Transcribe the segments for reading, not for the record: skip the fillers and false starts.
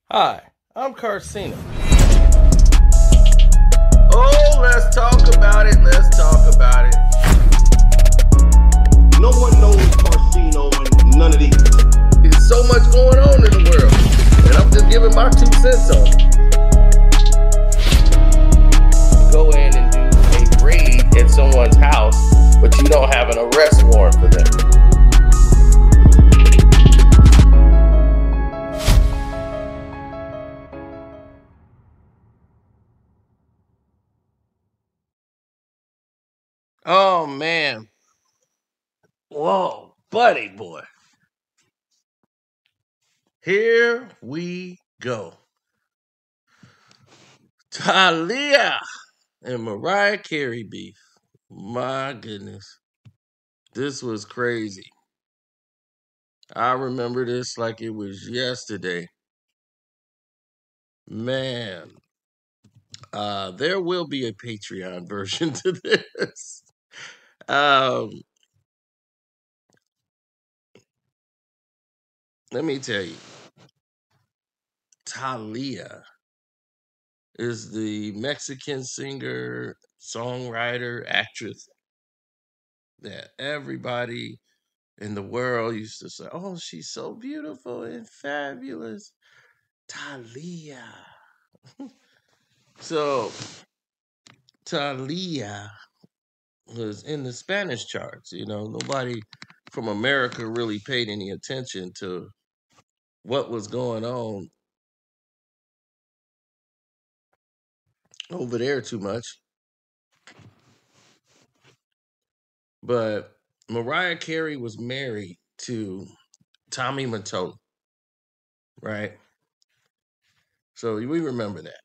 Hi, I'm Carcino. Oh, let's talk about it. Let's talk about it. No one knows Carcino and none of these. There's so much going on in the world, and I'm just giving my 2 cents on it. Go in and do a raid at someone's house, but you don't have an arrest warrant for them. Oh, man. Whoa, buddy boy. Here we go. Thalia and Mariah Carey beef. My goodness. This was crazy. I remember this like it was yesterday. Man, there will be a Patreon version to this. Um, Let me tell you, Thalia is the Mexican singer, songwriter, actress that everybody in the world used to say, "Oh, she's so beautiful and fabulous, Thalia." So Thalia was in the Spanish charts. Nobody from America really paid any attention to what was going on over there too much. But Mariah Carey was married to Tommy Mottola, right? So we remember that.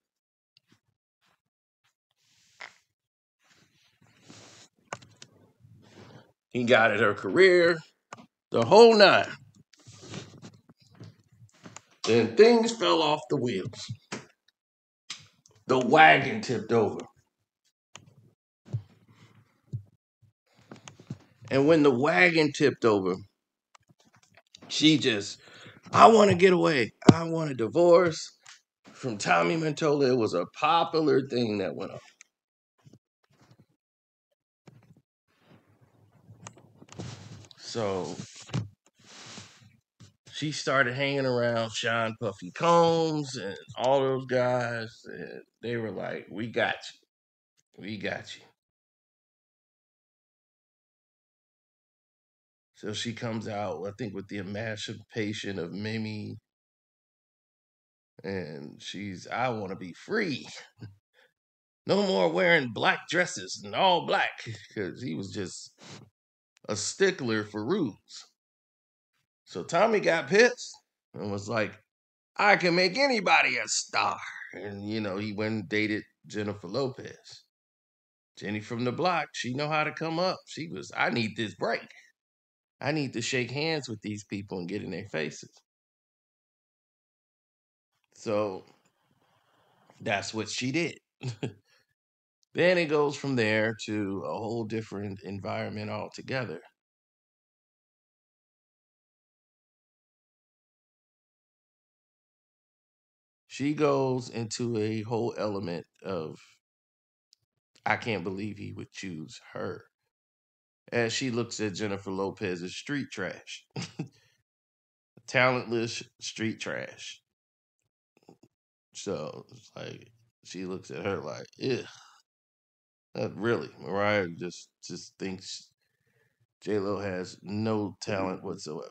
He got at her career, the whole nine. Then things fell off the wheels. The wagon tipped over. And when the wagon tipped over, I want to get away. I want a divorce from Tommy Mottola. It was a popular thing that went on. So she started hanging around Sean Puffy Combs and all those guys. And they were like, "We got you. We got you." So she comes out, I think, with the emancipation of Mimi. And I want to be free. No more wearing black dresses and all black. Because he was just a stickler for rules. So Tommy got pissed and was like, "I can make anybody a star." And, he went and dated Jennifer Lopez. Jenny from the block, she know how to come up. I need this break. I need to shake hands with these people and get in their faces. So that's what she did. Then it goes from there to a whole different environment altogether. She goes into a whole element of, I can't believe he would choose her, as she looks at Jennifer Lopez as street trash, talentless street trash. So it's like she looks at her like, "Ugh." Really, Mariah just thinks J Lo has no talent whatsoever.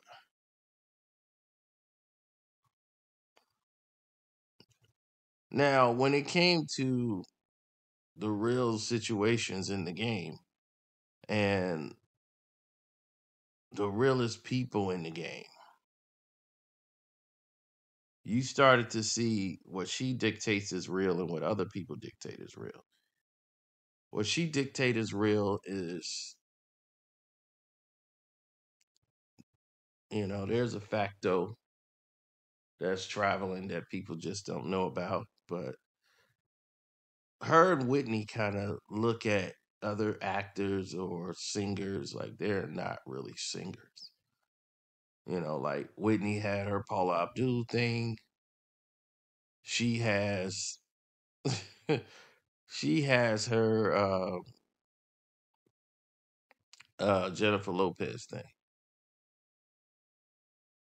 Now, when it came to the real situations in the game and the realest people in the game, you started to see what she dictates is real and what other people dictate is real. What she dictates is real is, there's a facto that's traveling that people just don't know about. But her and Whitney kind of look at other actors or singers like they're not really singers. Like Whitney had her Paula Abdul thing. she has she has her Jennifer Lopez thing.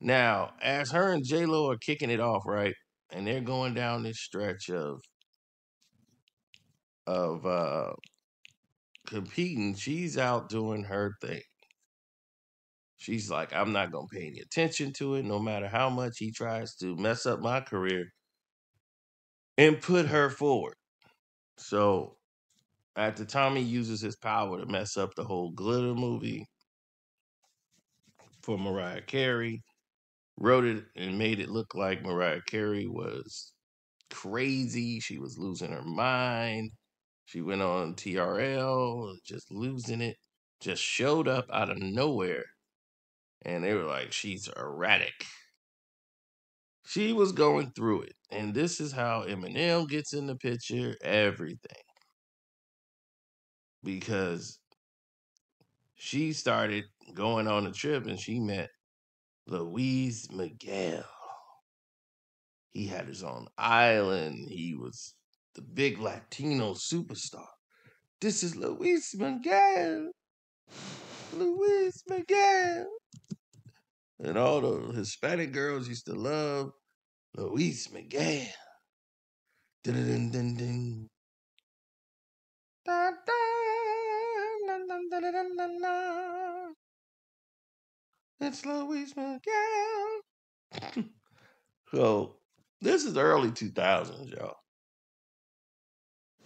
Now, as her and J Lo are kicking it off, right, and they're going down this stretch of competing, she's out doing her thing. She's like, I'm not gonna pay any attention to it, no matter how much he tries to mess up my career and put her forward. So at the time, he uses his power to mess up the whole Glitter movie for Mariah Carey. Wrote it and made it look like Mariah Carey was crazy. She was losing her mind. She went on TRL, just losing it. Just showed up out of nowhere. And they were like, she's erratic. She was going through it. And this is how Eminem gets in the picture, everything. Because she started going on a trip and she met Luis Miguel. He had his own island. He was the big Latino superstar. This is Luis Miguel. Luis Miguel. And all the Hispanic girls used to love Luis Miguel. Dun, dun, dun. Da, da, la, la, da, da, da, da, da. It's Luis Miguel. So this is early 2000s, y'all.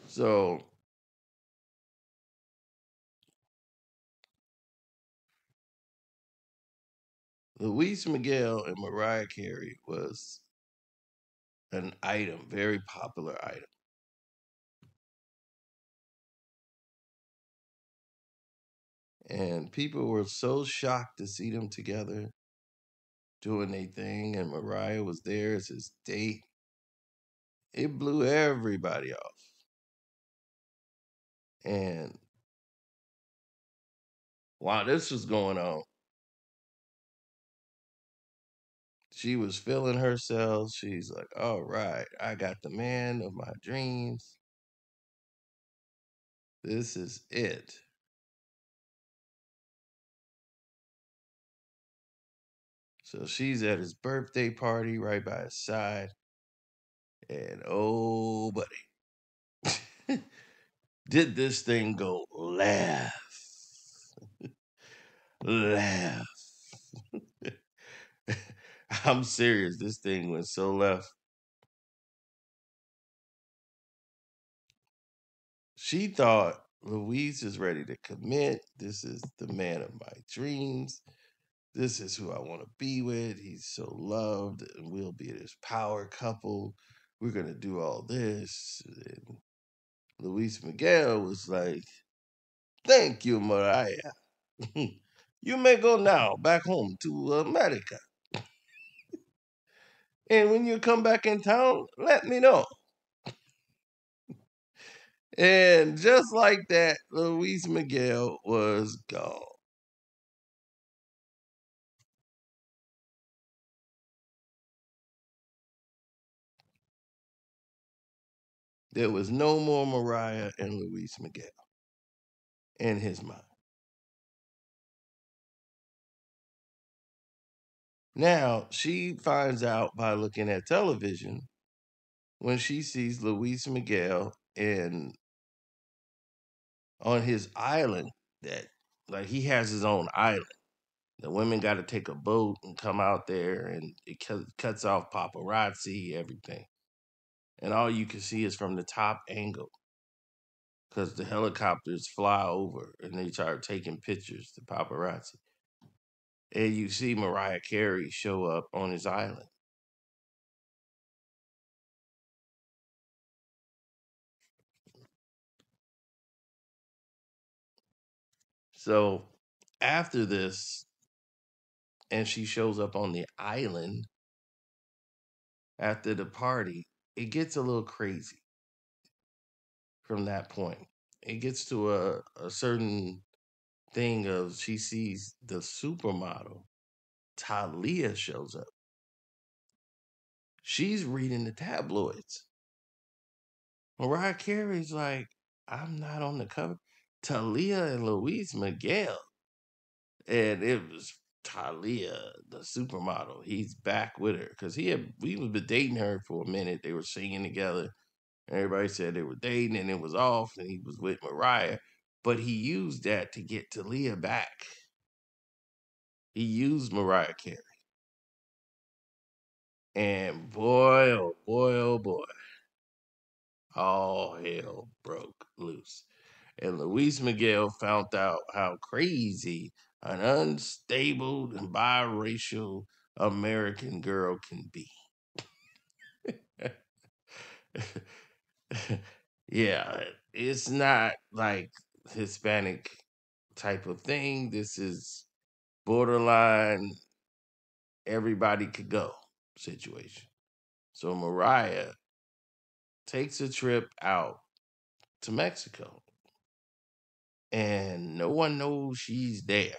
So Luis Miguel and Mariah Carey was an item, very popular item. And people were so shocked to see them together doing their thing, and Mariah was there as his date. It blew everybody off. And while this was going on, she was feeling herself. She's like, all right, I got the man of my dreams. This is it. So she's at his birthday party right by his side. And oh, buddy, did this thing go laugh? Laugh. I'm serious. This thing went so left. She thought Louise is ready to commit. This is the man of my dreams. This is who I want to be with. He's so loved, and we'll be this power couple. We're gonna do all this. And Luis Miguel was like, "Thank you, Mariah. You may go now back home to America. And when you come back in town, let me know." And just like that, Luis Miguel was gone. There was no more Mariah and Luis Miguel in his mind. Now, she finds out by looking at television when she sees Luis Miguel in on his island that like he has his own island. The women got to take a boat and come out there, and it cuts off paparazzi, everything. And all you can see is from the top angle because the helicopters fly over and they start taking pictures, the paparazzi. And you see Mariah Carey show up on his island. So after this, and she shows up on the island after the party, it gets a little crazy from that point. It gets to a certain thing of she sees the supermodel, Thalia shows up. She's reading the tabloids. Mariah Carey's like, I'm not on the cover. Thalia and Luis Miguel. And it was Thalia, the supermodel. He's back with her because we been dating her for a minute. They were singing together. Everybody said they were dating and it was off, and he was with Mariah. But he used that to get Thalia back. He used Mariah Carey. And boy, oh boy, oh boy, all hell broke loose. And Luis Miguel found out how crazy an unstable and biracial American girl can be. Yeah, it's not like Hispanic type of thing. This is borderline everybody could go situation. So Mariah takes a trip out to Mexico and no one knows she's there.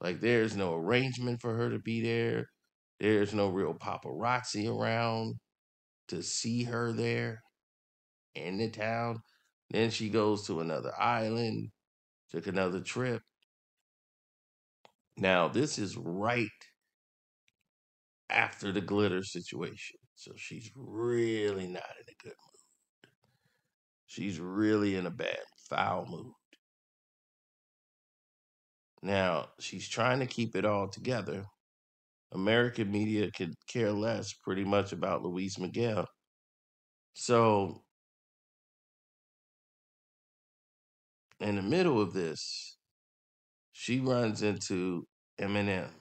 Like there's no arrangement for her to be there. There's no real paparazzi around to see her there in the town. Then she goes to another island, took another trip. Now, this is right after the glitter situation. So she's really not in a good mood. She's really in a bad, foul mood. Now, she's trying to keep it all together. American media could care less pretty much about Luis Miguel. So, in the middle of this, she runs into Eminem.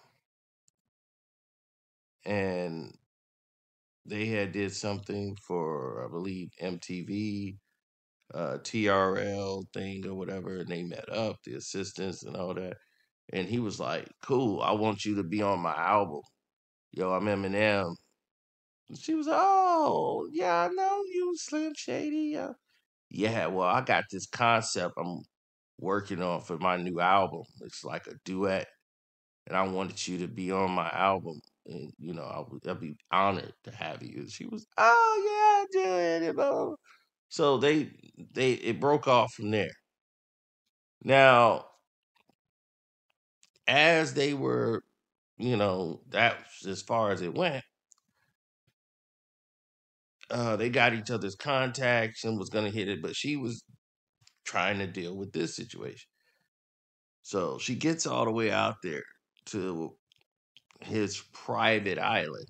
And they had did something for, I believe, MTV, TRL thing or whatever, and they met up, the assistants and all that. And he was like, "Cool, I want you to be on my album. Yo, I'm Eminem." And she was like, "Oh, yeah, I know you, Slim Shady. Yeah, well, I got this concept I'm working on for my new album. It's like a duet, and I wanted you to be on my album. And I'd be honored to have you." And she was, "Oh yeah, do it." So they it broke off from there. Now, as they were, that's as far as it went. They got each other's contacts and was gonna hit it, but she was trying to deal with this situation. So she gets all the way out there to his private island,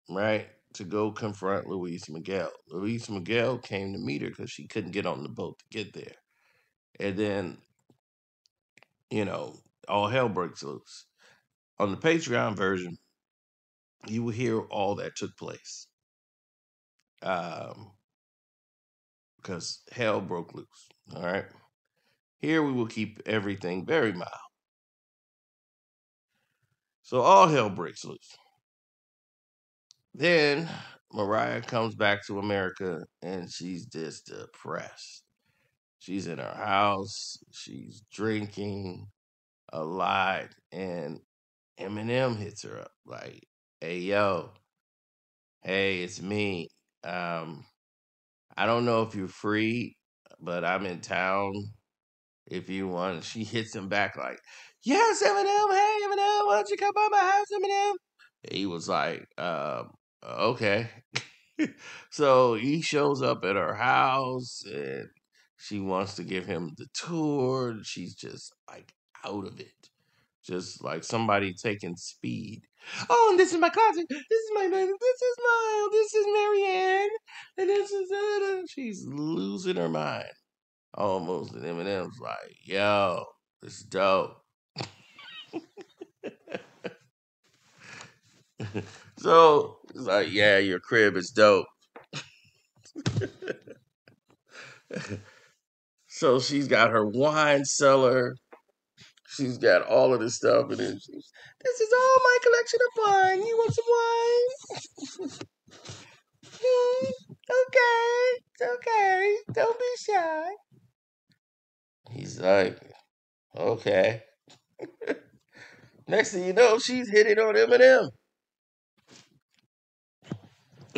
right? To go confront Luis Miguel. Luis Miguel came to meet her because she couldn't get on the boat to get there. And then, you know, all hell breaks loose. On the Patreon version, you will hear all that took place. Um, because hell broke loose. All right. Here we will keep everything very mild. So all hell breaks loose. Then Mariah comes back to America and she's just depressed. She's in her house, she's drinking a lot, and Eminem hits her up like, "Hey yo, hey, it's me. Um, I don't know if you're free, but I'm in town if you want." She hits him back like, "Yes, Eminem. Hey, Eminem, why don't you come by my house, Eminem?" He was like, "Okay." So he shows up at her house and she wants to give him the tour. She's just like out of it. Just like somebody taking speed. "Oh, and this is my closet. This is my bed. This is Miles. This is Marianne. And this is she's losing her mind almost. And Eminem's like, "Yo, it's dope." So it's like, "Yeah, your crib is dope." So she's got her wine cellar. She's got all of this stuff, and then "This is all my collection of wine. You want some wine? Okay, okay. Don't be shy." He's like, "Okay." Next thing you know, she's hitting on Eminem.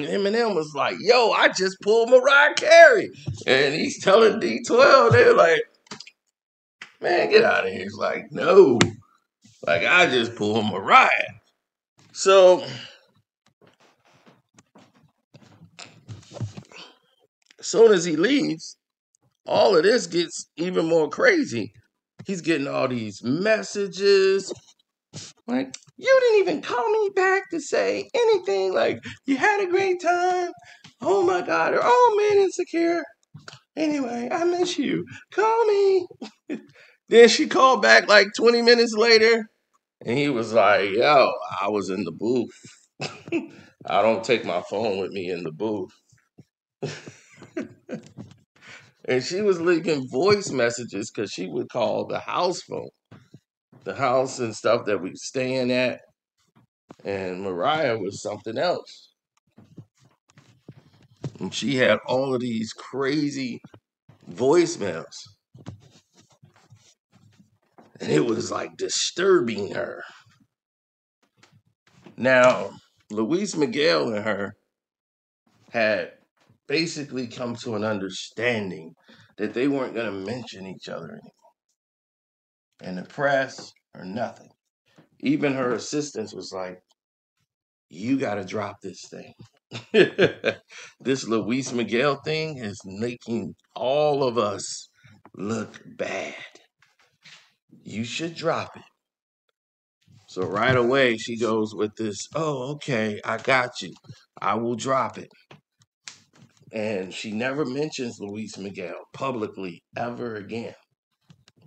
Eminem was like, yo, I just pulled Mariah Carey. And he's telling D12, they're like, man, get out of here. He's like, no. Like, I just pulled Mariah. So, as soon as he leaves, all of this gets even more crazy. He's getting all these messages. Like, you didn't even call me back to say anything. Like, you had a great time. Oh my God. Or, oh man, insecure. Anyway, I miss you. Call me. Then she called back like 20 minutes later. And he was like, yo, I was in the booth. I don't take my phone with me in the booth. And she was leaving voice messages because she would call the house phone, the house and stuff that we staying at. And Mariah was something else. And she had all of these crazy voicemails. And it was like disturbing her. Now, Luis Miguel and her had basically come to an understanding that they weren't going to mention each other anymore in the press or nothing. Even her assistants was like, you got to drop this thing. This Luis Miguel thing is making all of us look bad. You should drop it. So right away, she goes with this, oh, okay, I got you. I will drop it. And she never mentions Luis Miguel publicly ever again.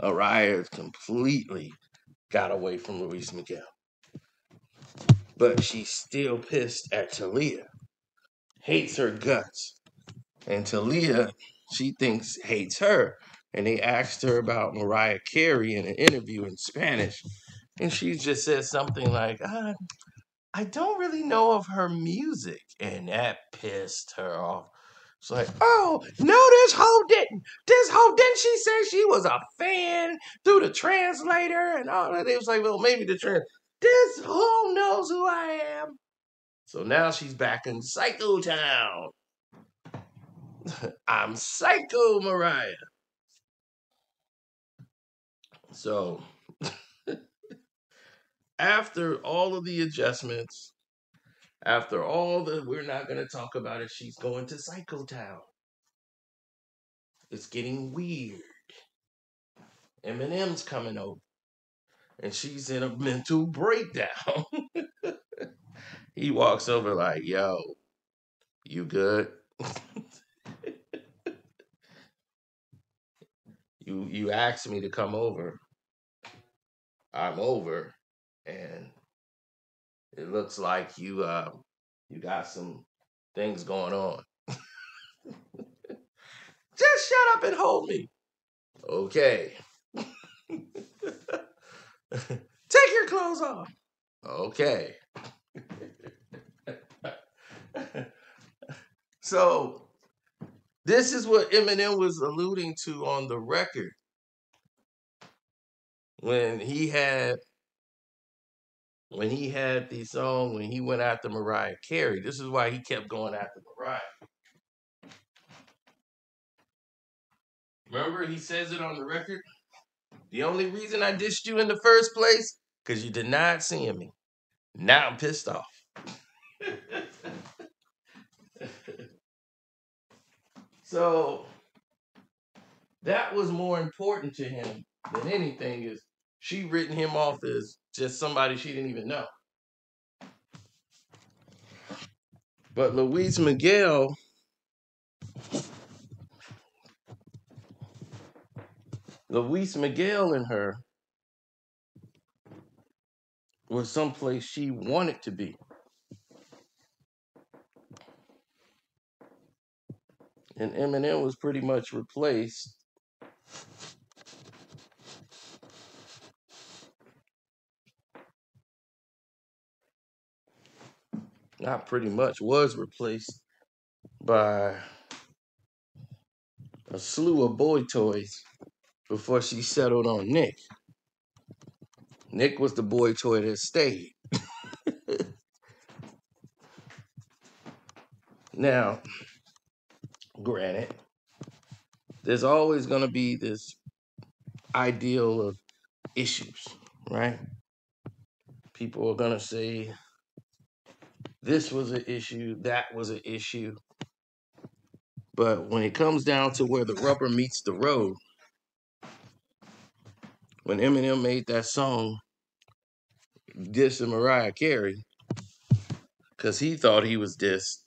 Mariah completely got away from Luis Miguel. But she's still pissed at Thalia. Hates her guts. And Thalia, she thinks, hates her. And they asked her about Mariah Carey in an interview in Spanish. And she just said something like, I don't really know of her music. And that pissed her off. It's like, oh, no, this hoe didn't. Didn't she say she was a fan through the translator and all that? It was like, well, maybe this hoe knows who I am. So now she's back in Psycho Town. I'm Psycho Mariah. So after all of the adjustments, after all the, we're not going to talk about it, she's going to Psycho Town. It's getting weird. Eminem's coming over. And she's in a mental breakdown. He walks over like, yo, you good? You asked me to come over. I'm over. And it looks like you got some things going on. Just shut up and hold me. Okay. Take your clothes off. Okay. So this is what Eminem was alluding to on the record when he had the song when he went after Mariah Carey. This is why he kept going after Mariah. Remember, he says it on the record. The only reason I dissed you in the first place, because you denied seeing me. Now I'm pissed off. So that was more important to him than anything. Is she written him off as just somebody she didn't even know. But Luis Miguel and her was someplace she wanted to be. And Eminem was pretty much replaced not pretty much, was replaced by a slew of boy toys before she settled on Nick. Nick was the boy toy that stayed. Now, granted, there's always going to be this ideal of issues, right? People are going to say this was an issue, that was an issue. But when it comes down to where the rubber meets the road, when Eminem made that song dissing Mariah Carey, because he thought he was dissed,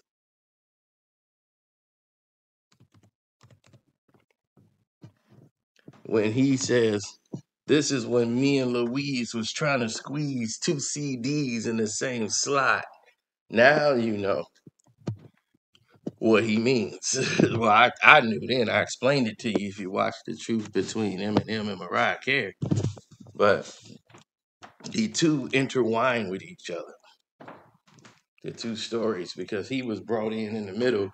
when he says, this is when me and Louise was trying to squeeze two CDs in the same slot. Now you know what he means. Well, I knew then. I explained it to you if you watched The Truth Between Eminem and Mariah Carey. But the two intertwine with each other, the two stories, because he was brought in the middle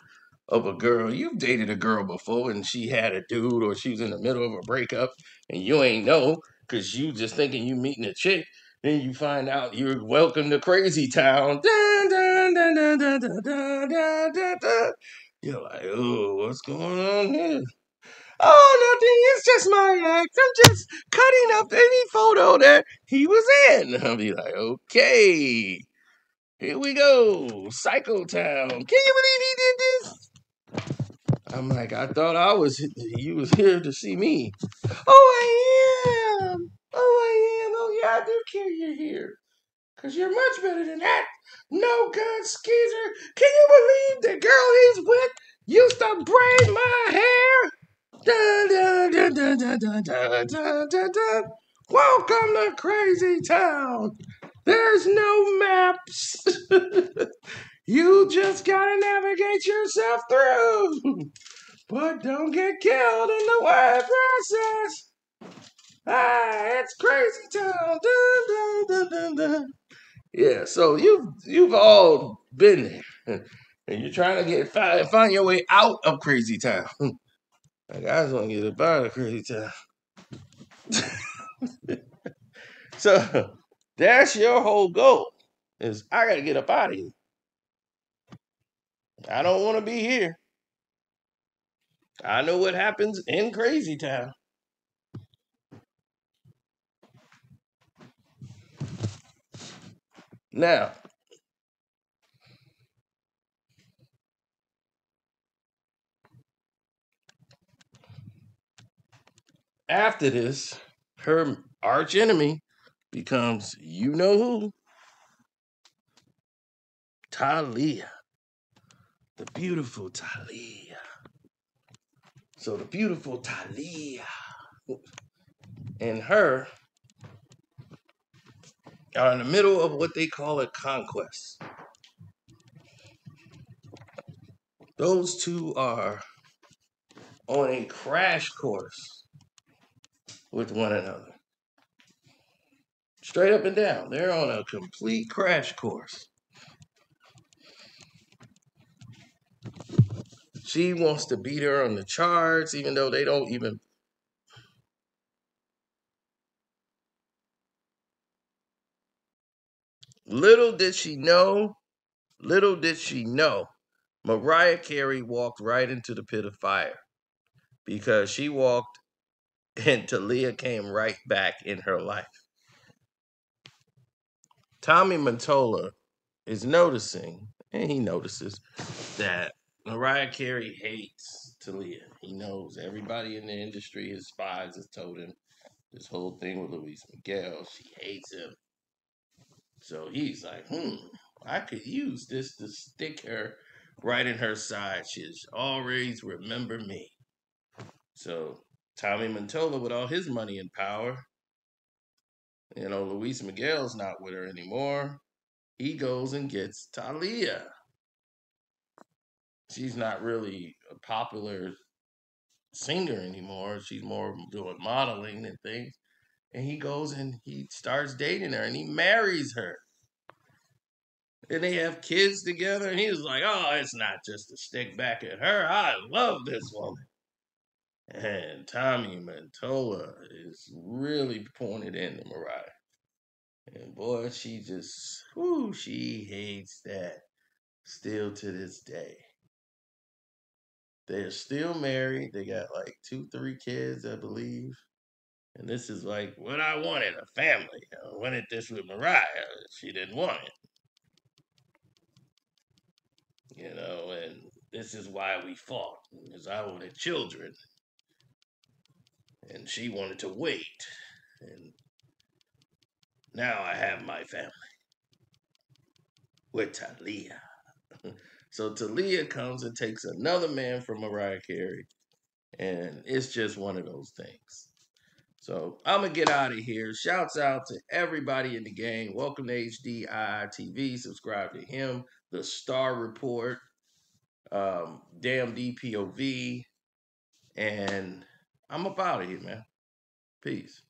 of a girl. You've dated a girl before and she had a dude, or she was in the middle of a breakup and you ain't know because you just thinking you meeting a chick. Then you find out you're welcome to Crazy Town. Dun, dun, dun, dun, dun, dun, dun, dun, dun, dun. You're like, oh, what's going on here? Oh, nothing. It's just my ex. I'm just cutting up any photo that he was in. I'll be like, okay, here we go. Psycho Town. Can you believe he did this? I'm like, I thought you was here to see me. Oh, I am. Oh, I am. Oh, yeah, I do care you're here. Because you're much better than that. No good skeezer. Can you believe the girl he's with used to braid my hair? Dun, dun, dun, dun, dun, dun, dun, dun, dun, dun. Welcome to Crazy Town. There's no maps. You just gotta navigate yourself through. But don't get killed in the way process. Ah, it's Crazy Town. Dun, dun, dun, dun, dun. Yeah, so you've all been there, and you're trying to find your way out of Crazy Town. Like, I just want to get up out of Crazy Town. So that's your whole goal. Is I gotta get up out of here. I don't want to be here. I know what happens in Crazy Town. Now, after this, her arch enemy becomes you know who? Thalia. The beautiful Thalia. So the beautiful Thalia and her are in the middle of what they call a conquest. Those two are on a crash course with one another. Straight up and down. They're on a complete crash course. She wants to beat her on the charts, even though they don't even. Little did she know, Mariah Carey walked right into the pit of fire because she walked and Talia came right back in her life. Tommy Mantola is noticing, and he notices that Mariah Carey hates Talia. He knows everybody in the industry, his spies, has told him this whole thing with Luis Miguel. She hates him. So he's like, I could use this to stick her right in her side. She'll always remember me. So Tommy Mantola, with all his money and power, Luis Miguel's not with her anymore. He goes and gets Thalia. She's not really a popular singer anymore. She's more doing modeling and things. And he goes and he starts dating her and he marries her. And they have kids together. And he was like, oh, it's not just to stick back at her. I love this woman. And Tommy Mantola is really pointed into Mariah. And boy, she hates that still to this day. They're still married. They got like 2, 3 kids, I believe. And this is like what I wanted, a family. I wanted this with Mariah. She didn't want it. And this is why we fought. Because I wanted children. And she wanted to wait. And now I have my family with Thalia. So Thalia comes and takes another man from Mariah Carey. And it's just one of those things. So I'm gonna get out of here. Shouts out to everybody in the gang. Welcome to HDI TV. Subscribe to him. The Star Report. Damn DPOV. And I'm up out of here, man. Peace.